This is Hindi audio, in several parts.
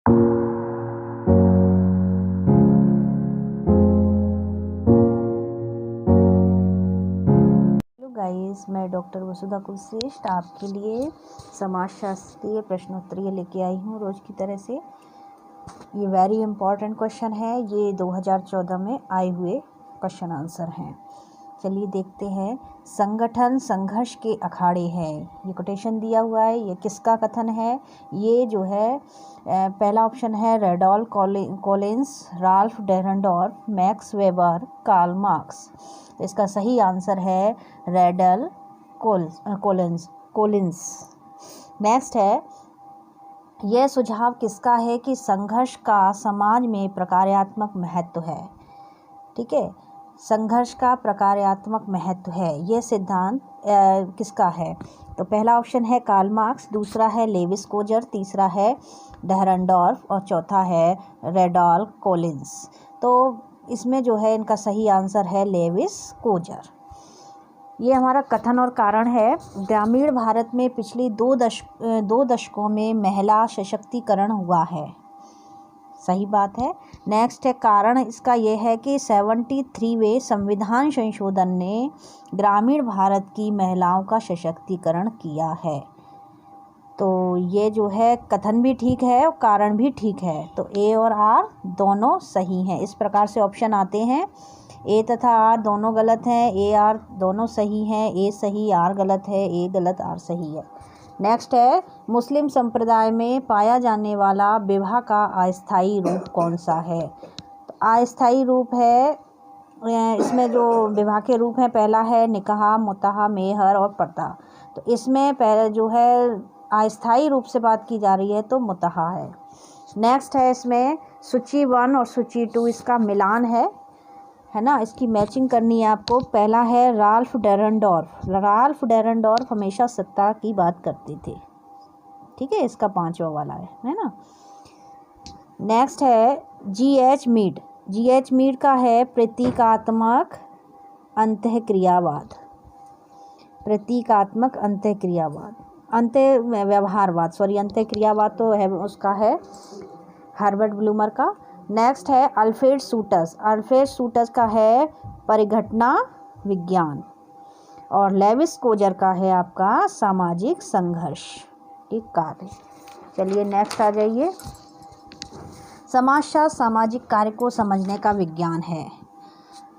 हेलो गाइस, मैं डॉक्टर वसुधा कुलश्रेष्ठ आपके लिए समाजशास्त्रीय प्रश्नोत्तरीय लेके आई हूँ रोज़ की तरह से। ये वेरी इंपॉर्टेंट क्वेश्चन है, ये 2014 में आए हुए क्वेश्चन आंसर हैं। चलिए देखते हैं। संगठन संघर्ष के अखाड़े हैं, ये कोटेशन दिया हुआ है। ये किसका कथन है? ये जो है पहला ऑप्शन है Randall Collins, Ralf Dahrendorf, Max Weber, Karl Marx. इसका सही आंसर है रेडल कोलिंस। नेक्स्ट है, यह सुझाव किसका है कि संघर्ष का समाज में प्रकार्यात्मक महत्व है। ठीक है, संघर्ष का प्रकार्यात्मक महत्व है, यह सिद्धांत किसका है? तो पहला ऑप्शन है कार्ल मार्क्स, दूसरा है लेविस कोजर, तीसरा है डेरेंडॉर्फ और चौथा है रेडॉल्फ कोलिंस। तो इसमें जो है इनका सही आंसर है लेविस कोजर। ये हमारा कथन और कारण है। ग्रामीण भारत में पिछली दो दशकों में महिला सशक्तिकरण हुआ है, सही बात है। नेक्स्ट है कारण इसका ये है कि 73वें संविधान संशोधन ने ग्रामीण भारत की महिलाओं का सशक्तिकरण किया है। तो ये जो है कथन भी ठीक है और कारण भी ठीक है, तो ए और आर दोनों सही हैं। इस प्रकार से ऑप्शन आते हैं, ए तथा आर दोनों गलत हैं, ए आर दोनों सही हैं, ए सही आर गलत है, ए गलत आर सही है। नेक्स्ट है, मुस्लिम संप्रदाय में पाया जाने वाला विवाह का अस्थायी रूप कौन सा है? तो अस्थायी रूप है, इसमें जो विवाह के रूप हैं, पहला है निकाह, मुताह, मेहर और पर्दा। तो इसमें पहले जो है अस्थायी रूप से बात की जा रही है, तो मुताह है। नेक्स्ट है, इसमें सूची 1 और सूची 2 इसका मिलान है ना, इसकी मैचिंग करनी है आपको। पहला है राल्फ डेरेंडॉर्फ। राल्फ डेरेंडॉर्फ हमेशा सत्ता की बात करते थे, ठीक है, इसका 5वां वाला है ना। नेक्स्ट है जी.एच. मीड। जी.एच. मीड का है प्रतीकात्मक अंतःक्रियावाद। प्रतीकात्मक अंतःक्रियावाद, अंतःव्यवहारवाद, अंतःक्रियावाद तो है उसका है हर्बर्ट ब्लूमर का। नेक्स्ट है अल्फ्रेड सूटस। अल्फ्रेड सूटस का है परिघटना विज्ञान। और लेविस कोजर का है आपका सामाजिक संघर्ष एक कार्य। चलिए नेक्स्ट आ जाइए। समाजशास्त्र सामाजिक कार्य को समझने का विज्ञान है।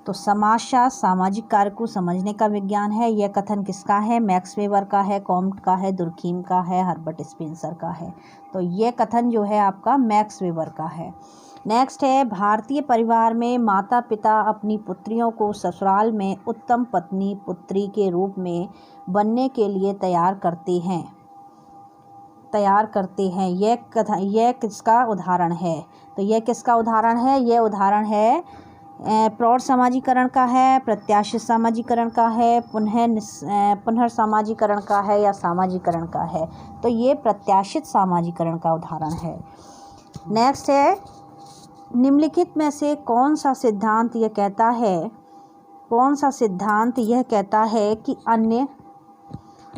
तो समाजशास्त्र सामाजिक कार्य को समझने का विज्ञान है, यह कथन किसका है? मैक्स वेबर का है, कॉम्ट का है, दुर्खीम का है, हर्बर्ट स्पेंसर का है। तो यह कथन जो है आपका मैक्स वेबर का है। नेक्स्ट है, भारतीय परिवार में माता पिता अपनी पुत्रियों को ससुराल में उत्तम पत्नी पुत्री के रूप में बनने के लिए तैयार करते हैं। यह किसका उदाहरण है? तो यह किसका उदाहरण है? यह उदाहरण है प्रौढ़ समाजीकरण का है, प्रत्याशित समाजीकरण का है, पुनर्सामाजीकरण का है या सामाजीकरण का है। तो ये प्रत्याशित समाजीकरण का उदाहरण है। नेक्स्ट है, निम्नलिखित में से कौन सा सिद्धांत यह कहता है कि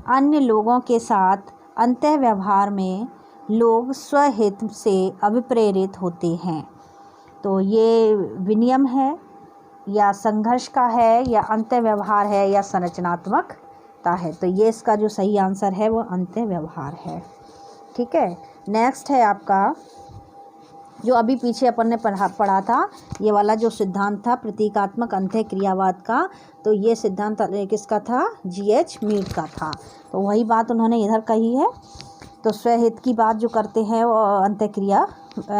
अन्य लोगों के साथ अंतःव्यवहार में लोग स्वहित से अभिप्रेरित होते हैं? तो ये विनियम है या संघर्ष का है या अंतःव्यवहार है या संरचनात्मकता है? तो ये इसका जो सही आंसर है वो अंतःव्यवहार है, ठीक है। नेक्स्ट है आपका जो अभी पीछे अपन ने पढ़ा था, ये वाला जो सिद्धांत था प्रतीकात्मक अंतःक्रियावाद का, तो ये सिद्धांत किसका था? जी.एच. मीड का था। तो वही बात उन्होंने इधर कही है। तो स्वहित की बात जो करते हैं वो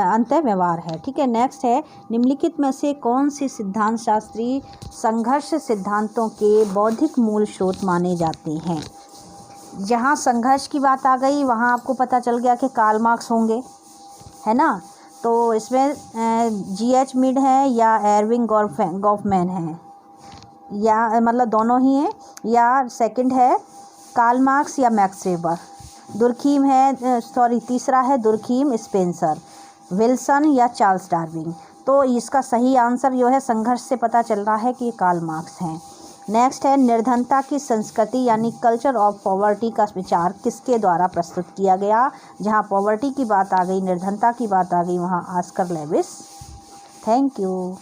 अंतःव्यवहार है, ठीक है। नेक्स्ट है, निम्नलिखित में से कौन से सिद्धांत शास्त्री संघर्ष सिद्धांतों के बौद्धिक मूल स्रोत माने जाते हैं? जहाँ संघर्ष की बात आ गई वहाँ आपको पता चल गया कि कार्ल मार्क्स होंगे, है ना। तो इसमें जी.एच. मीड है या एर्विंग गॉफमैन है, या मतलब दोनों ही हैं, या सेकंड है कार्ल मार्क्स या मैक्स वेबर। दुर्खीम है, तीसरा है दुर्खीम, स्पेंसर, विल्सन या चार्ल्स डार्विन। तो इसका सही आंसर जो है संघर्ष से पता चल रहा है कि कार्ल मार्क्स हैं। नेक्स्ट है निर्धनता की संस्कृति यानी कल्चर ऑफ पॉवर्टी का विचार किसके द्वारा प्रस्तुत किया गया। जहाँ पॉवर्टी की बात आ गई, निर्धनता की बात आ गई, वहाँ ऑस्कर लेविस। Thank you.